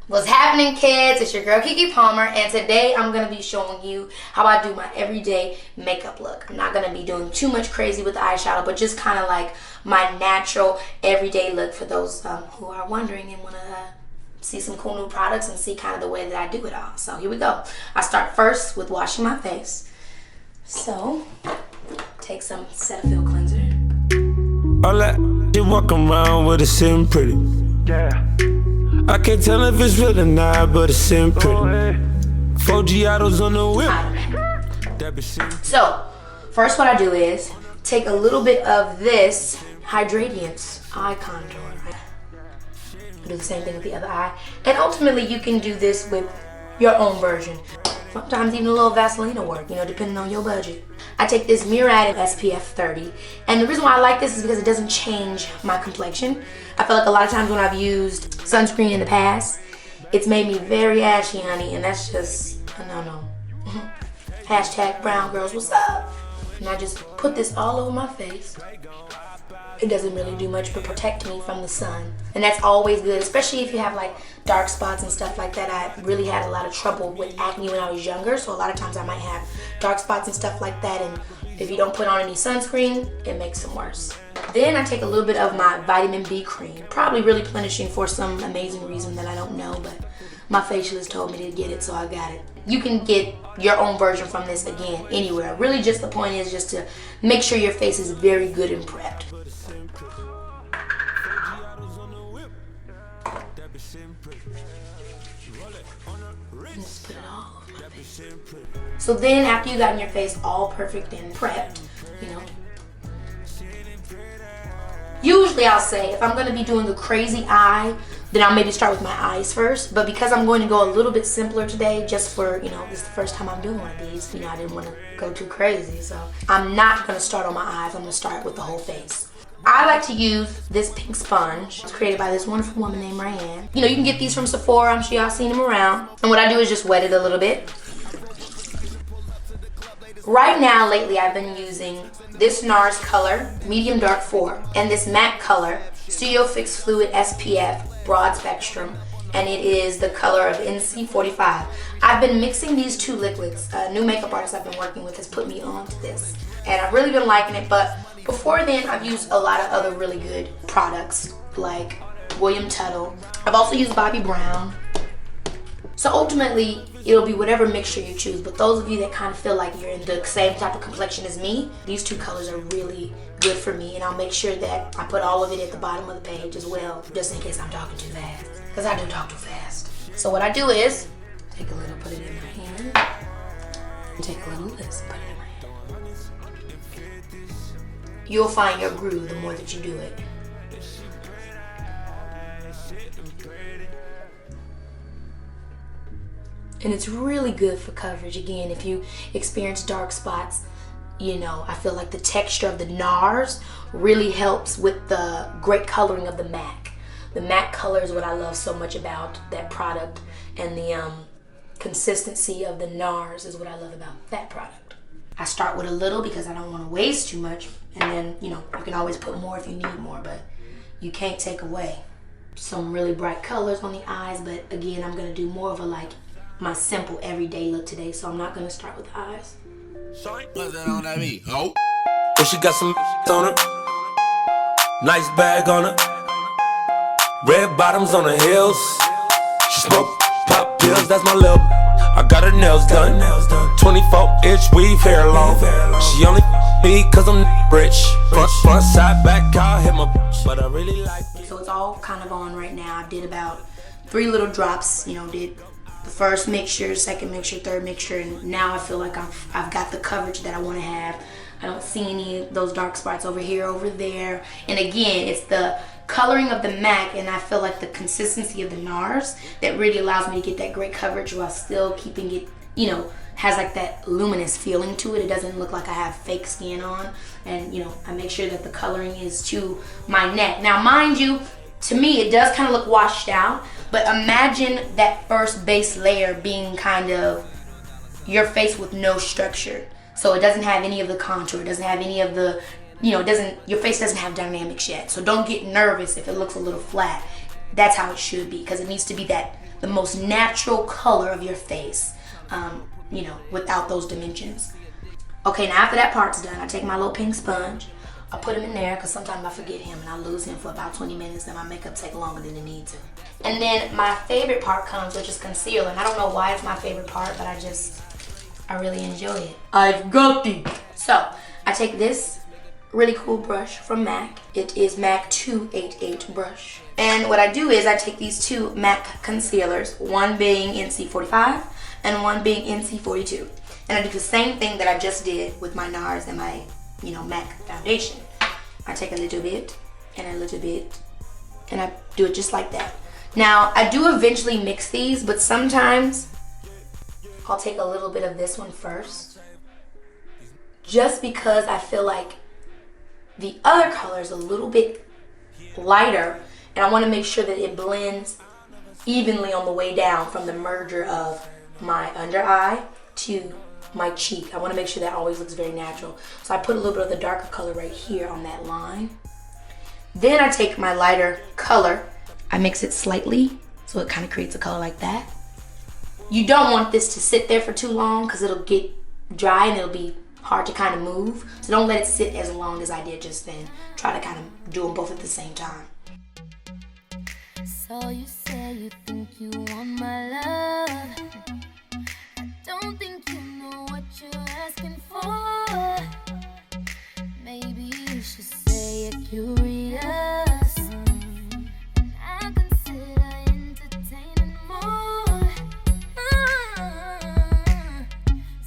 What's happening, kids? It's your girl Keke Palmer, and today I'm going to be showing you how I do my everyday makeup look. I'm not going to be doing too much crazy with the eyeshadow, but just kind of like my natural everyday look for those who are wondering and want to see some cool new products and see kind of the way that I do it all. So here we go. I start first with washing my face. So take some Cetaphil Cleanser. All that you walk around with it sitting pretty. Yeah. I can't tell if it's real or not, but it's sitting pretty. 4 Giottos on the whip. So first what I do is take a little bit of this Hydradiance Eye Contour. Do the same thing with the other eye. And ultimately you can do this with your own version. Sometimes even a little Vaseline will work, depending on your budget. I take this Murad SPF 30. And the reason why I like this is because it doesn't change my complexion. I feel like a lot of times when I've used sunscreen in the past, it's made me very ashy, honey. And that's just a no-no. Hashtag brown girls, what's up? And I just put this all over my face. It doesn't really do much but protect me from the sun. And that's always good, especially if you have like dark spots and stuff like that. I really had a lot of trouble with acne when I was younger, so a lot of times I might have dark spots and stuff like that, and if you don't put on any sunscreen, it makes them worse. Then I take a little bit of my vitamin B cream, probably really replenishing for some amazing reason that I don't know, but my facialist told me to get it, so I got it. You can get your own version from this again anywhere. Really just the point is just to make sure your face is very good and prepped. Just put it all over my face. So then after you got your face all perfect and prepped, usually I'll say if I'm going to be doing a crazy eye, then I'll maybe start with my eyes first. But because I'm going to go a little bit simpler today, just for, this is the first time I'm doing one of these, I didn't want to go too crazy. So I'm not going to start on my eyes. I'm going to start with the whole face. I like to use this pink sponge. It's created by this wonderful woman named Ryan. You can get these from Sephora. I'm sure y'all seen them around. And what I do is just wet it a little bit. Right now, lately, I've been using this NARS color, Medium Dark 4, and this matte color, Studio Fix Fluid SPF, Broad Spectrum, and it is the color of NC45. I've been mixing these two liquids. A new makeup artist I've been working with has put me on to this, and I've really been liking it, but before then, I've used a lot of other really good products, like William Tuttle. I've also used Bobbi Brown. So ultimately, it'll be whatever mixture you choose, but those of you that kind of feel like you're in the same type of complexion as me, these two colors are really good for me, and I'll make sure that I put all of it at the bottom of the page as well, just in case I'm talking too fast, because I do talk too fast. So what I do is, take a little, put it in my hand, and take a little of this and put it in my hand. You'll find your groove the more that you do it. And it's really good for coverage. Again, if you experience dark spots, I feel like the texture of the NARS really helps with the great coloring of the MAC. The MAC color is what I love so much about that product, and the consistency of the NARS is what I love about that product. I start with a little because I don't want to waste too much, and then, you can always put more if you need more, but you can't take away some really bright colors on the eyes. But again, I'm going to do more of my simple everyday look today, so I'm not going to start with the eyes. Oh, she got some on her, nice bag on her, red bottoms on her heels. She smoke pop pills, that's my lil'. I got her nails done, 24-inch weave hair long. She only me cause I'm rich. Front side back, I'll hit my bitch, but I really like it. So it's all kind of on right now. I did about 3 little drops, did the first mixture, second mixture, third mixture, and now I feel like I've got the coverage that I want to have. I don't see any of those dark spots over here, over there. And again, it's the coloring of the MAC, and I feel like the consistency of the NARS that really allows me to get that great coverage while still keeping it, has like that luminous feeling to it. It doesn't look like I have fake skin on. And, I make sure that the coloring is to my neck. Now, mind you, to me, it does kind of look washed out, but imagine that first base layer being kind of your face with no structure. So it doesn't have any of the contour, it doesn't have any of the, your face doesn't have dynamics yet. So don't get nervous if it looks a little flat. That's how it should be, because it needs to be that the most natural color of your face, you know, without those dimensions. Okay, now after that part's done, I take my little pink sponge. I put him in there because sometimes I forget him and I lose him for about 20 minutes and my makeup take longer than it needs to. And then my favorite part comes, which is concealer. And I don't know why it's my favorite part, but I really enjoy it. I've got it. So I take this really cool brush from MAC. It is MAC 288 brush. And what I do is I take these two MAC concealers, one being NC45 and one being NC42. And I do the same thing that I just did with my NARS and my, you know, MAC foundation. I take a little bit and a little bit and I do it just like that. Now, I do eventually mix these, but sometimes I'll take a little bit of this one first, just because I feel like the other color is a little bit lighter and I want to make sure that it blends evenly on the way down from the merger of my under eye to my cheek. I want to make sure that always looks very natural. So I put a little bit of the darker color right here on that line. Then I take my lighter color, I mix it slightly so it kind of creates a color like that. You don't want this to sit there for too long because it'll get dry and it'll be hard to kind of move. So don't let it sit as long as I did just then. Try to kind of do them both at the same time. So you say you think you want my love. I don't think you know what you're asking for. Maybe you should say you're curious. I consider entertaining more.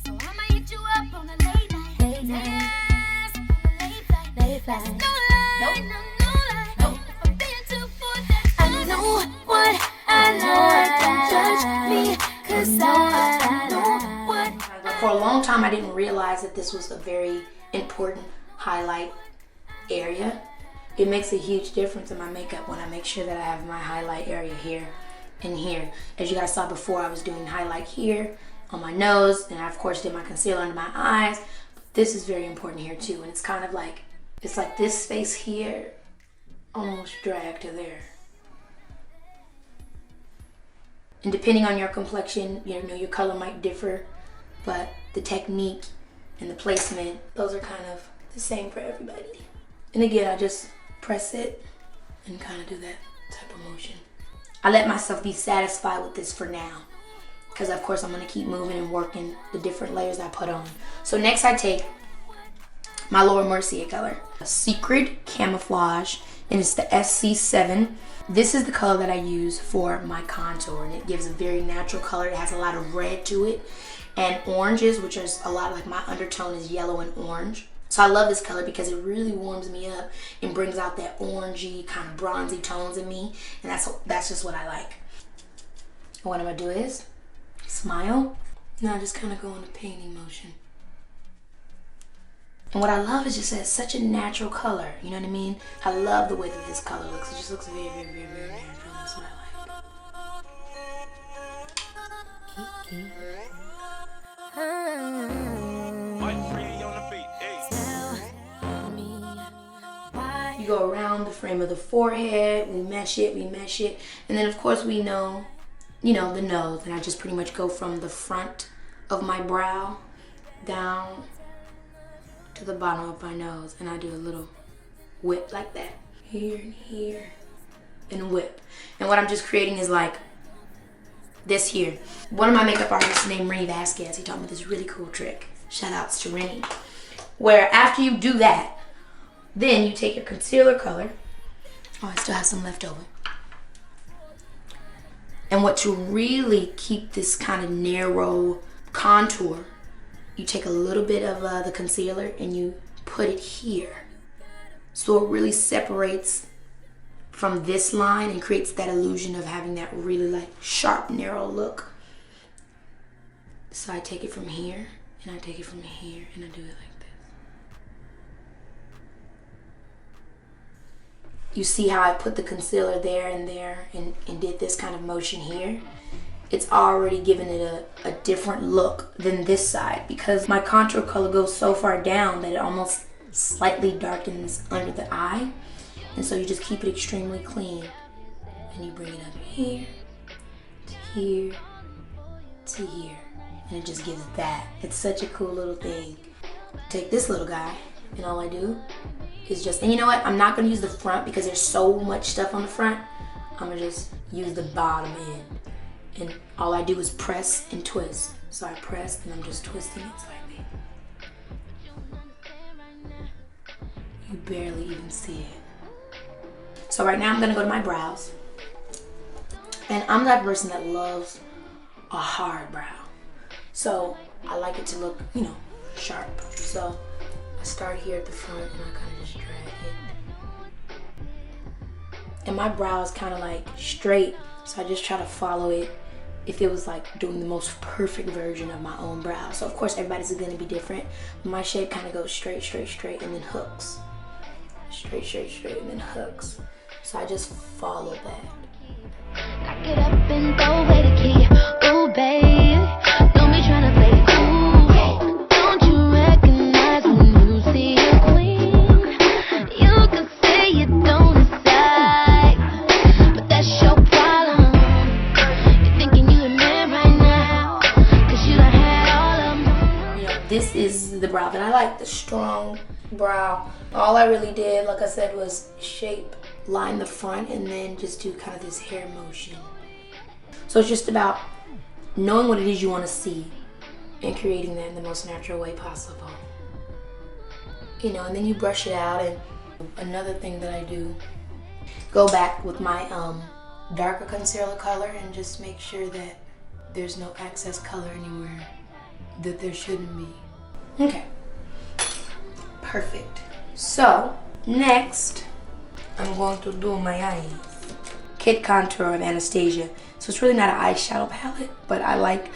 So I'ma hit you up on a late night. Yes, on a late night. Let's no lie, nope. No lie. Nope. If I'm being too for that, I know what I like. Don't judge me, 'cause I know what. For a long time, I didn't realize that this was a very important highlight area. It makes a huge difference in my makeup when I make sure that I have my highlight area here and here. As you guys saw before, I was doing highlight here on my nose, and I of course did my concealer under my eyes. But this is very important here too, and it's kind of like, it's like this space here almost dragged to there. And depending on your complexion, you know, your color might differ, but the technique and the placement, those are kind of the same for everybody. And again, I just press it and kind of do that type of motion. I let myself be satisfied with this for now, because of course I'm going to keep moving and working the different layers I put on. So next I take my Laura Mercier color, a Secret Camouflage, and it's the SC7. This is the color that I use for my contour, and it gives a very natural color. It has a lot of red to it and oranges, which is a lot, like my undertone is yellow and orange. So I love this color because it really warms me up and brings out that orangey, kind of bronzy tones in me, and that's just what I like. And what I'm gonna do is smile. Now I just kind of go in a painting motion. And what I love is just that it's such a natural color. You know what I mean? I love the way that this color looks. It just looks very, very, very, very natural. That's what I like. You go around the frame of the forehead. We mesh it, and then of course we know, you know, the nose. And I just pretty much go from the front of my brow down to the bottom of my nose, and I do a little whip like that, here and here, and whip. And what I'm just creating is like this here. One of my makeup artists named Rennie Vasquez, he taught me this really cool trick. Shout outs to Rennie. Where after you do that, then you take your concealer color. Oh, I still have some left over. And what to really keep this kind of narrow contour, you take a little bit of the concealer and you put it here. So it really separates from this line and creates that illusion of having that really like sharp, narrow look. So I take it from here and I take it from here and I do it like this. You see how I put the concealer there and did this kind of motion here? It's already given it a different look than this side, because my contour color goes so far down that it almost slightly darkens under the eye. And so you just keep it extremely clean and you bring it up here to here to here. And it just gives that. It's such a cool little thing. Take this little guy, and all I do is just, and you know what? I'm not gonna use the front because there's so much stuff on the front. I'm gonna just use the bottom end. And all I do is press and twist. So I press and I'm just twisting it slightly. You barely even see it. So right now I'm gonna go to my brows. And I'm that person that loves a hard brow. So I like it to look, you know, sharp. So I start here at the front and I kind of just drag it. And my brow is kind of like straight, so I just try to follow it if it was like doing the most perfect version of my own brow. So of course everybody's gonna be different. My shape kind of goes straight, straight, straight, and then hooks. Straight, straight, straight, and then hooks. So I just follow that. I get up and throw away the key. Ooh, babe, don't be trying to play it cool. Don't you recognize when you see a queen? You can say you don't decide, but that's your problem. You're thinking you a man right now, cause you done had all of them. You know, this is the brow that I like, the strong brow. All I really did, like I said, was shape, line the front, and then just do kind of this hair motion. So it's just about knowing what it is you want to see and creating that in the most natural way possible. You know, and then you brush it out. And another thing that I do, go back with my darker concealer color and just make sure that there's no excess color anywhere that there shouldn't be. Okay, perfect. So next, I'm going to do my eyes. Kit Contour of Anastasia. So it's really not an eyeshadow palette, but I like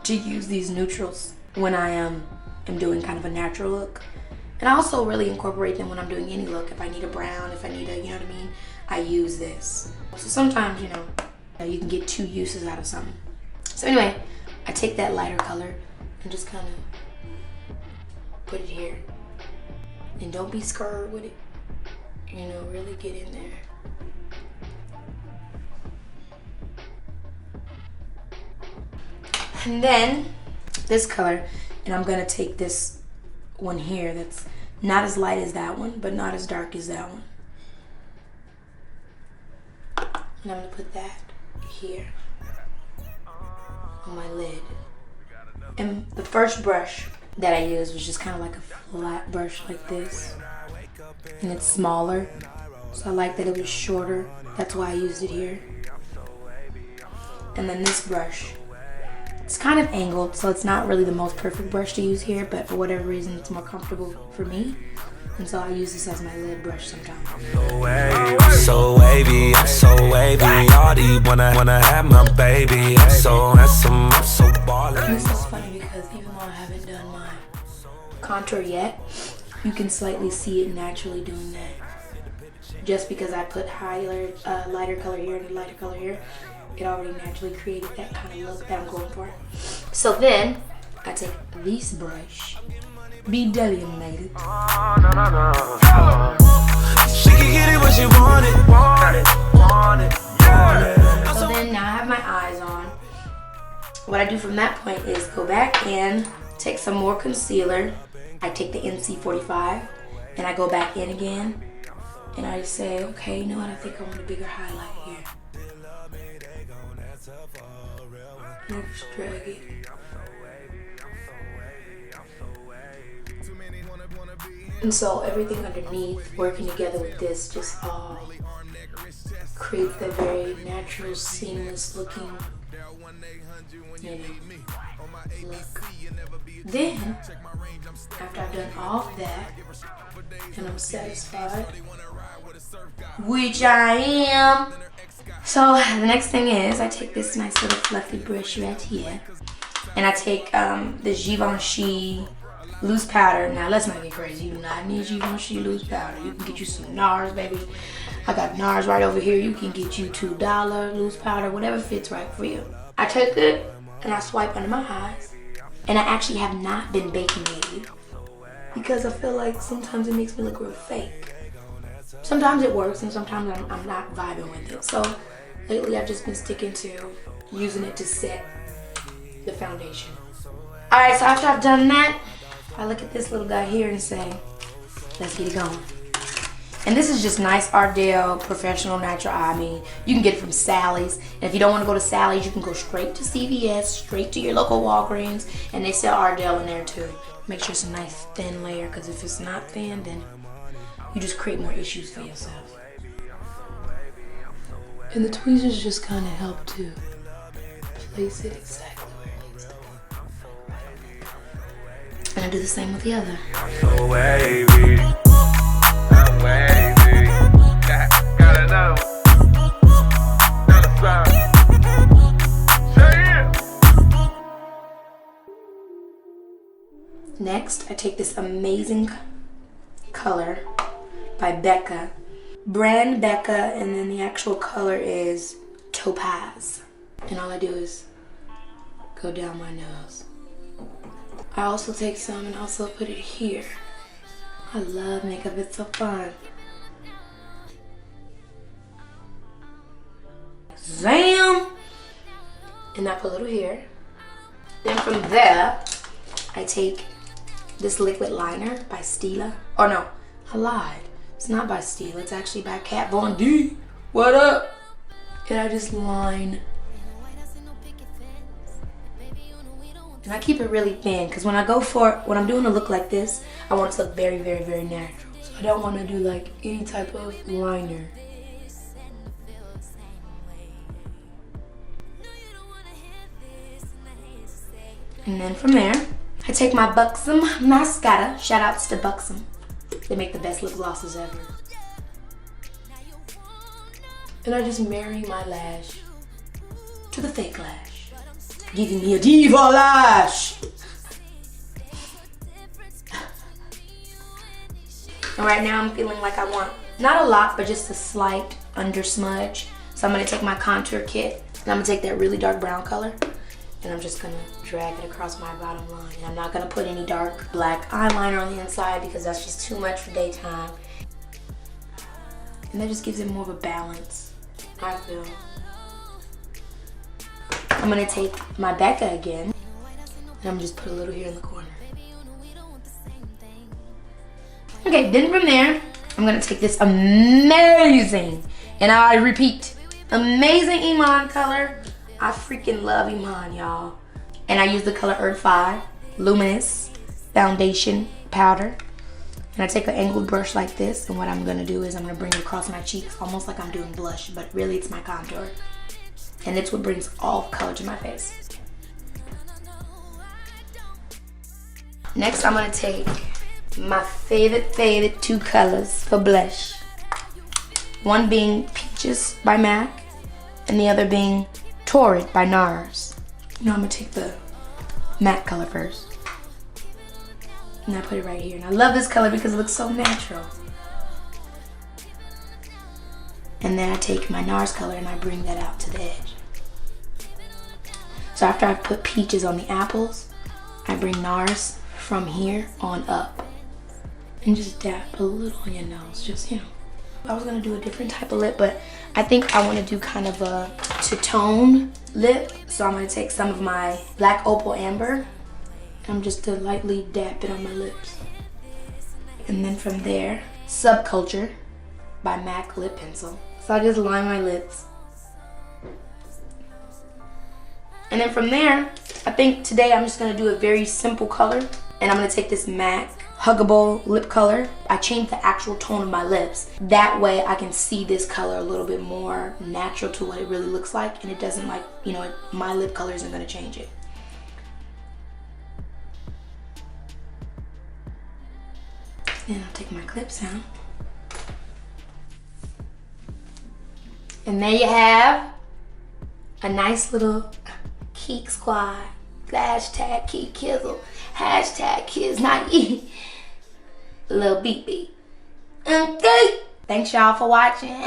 to use these neutrals when I am doing kind of a natural look. And I also really incorporate them when I'm doing any look. If I need a brown, if I need a, you know what I mean, I use this. So sometimes, you know, you can get two uses out of something. So anyway, I take that lighter color and just kind of put it here. And don't be scared with it. You know, really get in there. And then this color, and I'm gonna take this one here that's not as light as that one, but not as dark as that one. And I'm gonna put that here on my lid. And the first brush that I used was just kind of like a flat brush like this. And it's smaller, so I like that it was shorter. That's why I used it here. And then this brush, it's kind of angled, so it's not really the most perfect brush to use here, but for whatever reason it's more comfortable for me, and so I use this as my lid brush sometimes. I'm so wavy, I'm so wavy. Already wanna have my baby. I'm so handsome, I'm so ballin'. And this is funny because even though I haven't done my contour yet, you can slightly see it naturally doing that. Just because I put lighter color here and lighter color here, it already naturally created that kind of look that I'm going for. So then, I take this brush, be delineated. She can get it when she want it. So then now I have my eyes on. What I do from that point is go back in, take some more concealer. I take the NC45 and I go back in again. And I just say, okay, you know what, I think I want a bigger highlight here. And I just drag it. And so everything underneath working together with this just all creates that very natural, seamless looking, you know, look. Then, after I've done all of that, and I'm satisfied, which I am. So the next thing is I take this nice little fluffy brush right here, and I take the Givenchy loose powder. Now let's not get crazy. You do not need Givenchy loose powder. You can get you some NARS, baby. I got NARS right over here. You can get you $2 loose powder, whatever fits right for you. I take it and I swipe under my eyes, and I actually have not been baking lately because I feel like sometimes it makes me look real fake. Sometimes it works and sometimes I'm not vibing with it. So lately I've just been sticking to using it to set the foundation. Alright, so after I've done that, I look at this little guy here and say, let's get it going. And this is just nice Ardell Professional Natural Eye. I mean, you can get it from Sally's. And if you don't want to go to Sally's, you can go straight to CVS, straight to your local Walgreens, and they sell Ardell in there too. Make sure it's a nice thin layer, because if it's not thin, then you just create more issues for yourself. And the tweezers just kind of help to place it exactly where it needs to be. And I do the same with the other. So wavy, I'm wavy. Gotta know. Next, I take this amazing color by Becca. Brand Becca, and then the actual color is Topaz. And all I do is go down my nose. I also take some and also put it here. I love makeup, it's so fun. Zam! And I put a little here. Then from there, I take this liquid liner by Stila. Oh no, I lied. It's not by Stila, it's actually by Kat Von D. What up? And I just line. And I keep it really thin, because when I'm doing a look like this, I want it to look very, very, very natural. So I don't want to do like any type of liner. And then from there, I take my Buxom mascara. Shout outs to Buxom. They make the best lip glosses ever. And I just marry my lash to the fake lash, giving me a diva lash. And right now I'm feeling like I want, not a lot, but just a slight under smudge. So I'm gonna take my contour kit, and I'm gonna take that really dark brown color, and I'm just gonna drag it across my bottom line. And I'm not gonna put any dark black eyeliner on the inside because that's just too much for daytime. And that just gives it more of a balance, I feel. I'm gonna take my Becca again, and I'm just put a little here in the corner. Okay, then from there, I'm gonna take this amazing, and I repeat, amazing Iman color. I freaking love Iman, y'all. And I use the color Earth 5 Luminous Foundation Powder. And I take an angled brush like this, and what I'm gonna do is I'm gonna bring it across my cheeks, almost like I'm doing blush, but really it's my contour. And it's what brings all color to my face. Next, I'm gonna take my favorite two colors for blush. One being Peaches by MAC, and the other being Torrid by NARS. You know, I'm gonna take the matte color first. And I put it right here. And I love this color because it looks so natural. And then I take my NARS color and I bring that out to the edge. So after I put Peaches on the apples, I bring NARS from here on up. And just dab a little on your nose, just, you know. I was gonna do a different type of lip, but I think I wanna do kind of a two-tone lip. So I'm gonna take some of my Black Opal Amber, and I'm just to lightly dab it on my lips. And then from there, Subculture by MAC Lip Pencil. So I just line my lips. And then from there, I think today I'm just gonna do a very simple color, and I'm gonna take this MAC Huggable lip color. I changed the actual tone of my lips. That way I can see this color a little bit more natural to what it really looks like, and it doesn't, like, you know, my lip color isn't gonna change it. Then I'll take my clips out. And there you have a nice little Keke Squad. Hashtag Keke Kizzle. Hashtag Kids Not Eat. Little beep beep. Okay. Thanks y'all for watching.